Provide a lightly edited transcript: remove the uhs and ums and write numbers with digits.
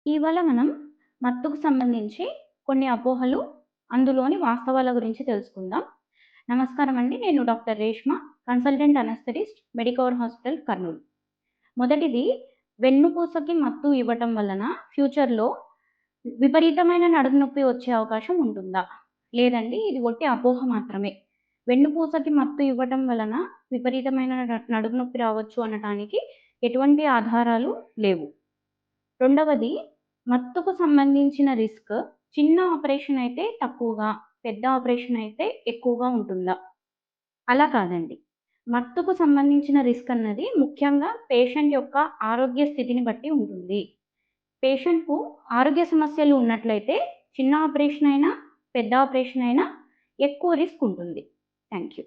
ఇవాళ మనం మత్తుకు సంబంధించి కొన్ని అపోహలు, అందులోని వాస్తవాల గురించి తెలుసుకుందాం. నమస్కారం అండి. నేను doctor Reshma, consultant anaesthetist, Medicover hospital, Kurnool. మొదటిది, వెన్నుపూసకి మత్తు ఇవ్వటం వలన ఫ్యూచర్‌లో విపరీతమైన నడుము నొప్పి వచ్చే అవకాశం ఉంటుందా? లేదండి. ఇది ఒట్టి అపోహ మాత్రమే. వెన్నుపూసకి మత్తు ఇవ్వటం వలన విపరీతమైన నడుము నొప్పి రావచ్చు అనటానికి ఎటువంటి ఆధారాలు లేవు. రెండవది, మత్తుకు సంబంధించిన రిస్క్ చిన్న ఆపరేషన్ అయితే తక్కువగా, పెద్ద ఆపరేషన్ అయితే ఎక్కువగా ఉంటుందా? అలా కాదండి. మత్తుకు సంబంధించిన రిస్క్ అన్నది ముఖ్యంగా పేషెంట్ యొక్క ఆరోగ్య స్థితిని బట్టి ఉంటుంది. పేషెంట్‌కు ఆరోగ్య సమస్యలు ఉన్నట్లయితే చిన్న ఆపరేషన్ అయినా, పెద్ద ఆపరేషన్ అయినా ఎక్కువ రిస్క్ ఉంటుంది. Thank you.